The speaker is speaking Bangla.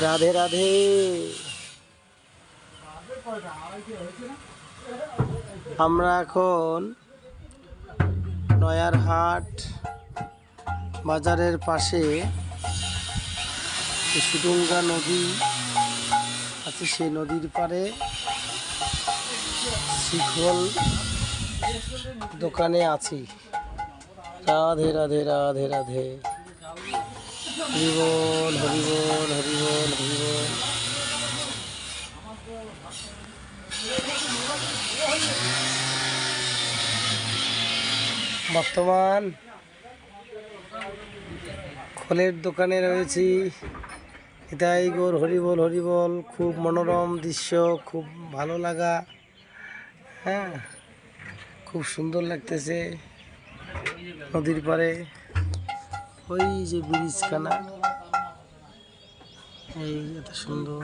রাধে রাধে। আমরা এখন নয়ারহাট বাজারের পাশে সুডুঙ্গা নদী আছে, সেই নদীর পাড়ে শিখল দোকানে আছি। রাধে রাধে রাধে রাধে, হরিবল হরিবল হরিবল হরিবল। বর্তমান ফলের দোকানে রয়েছি। হৃদয় গৌর হরিবল হরিবল। খুব মনোরম দৃশ্য, খুব ভালো লাগা। হ্যাঁ, খুব সুন্দর লাগতেছে নদীর পাড়ে। ওই যে ব্রিজখানা, এই এত সুন্দর।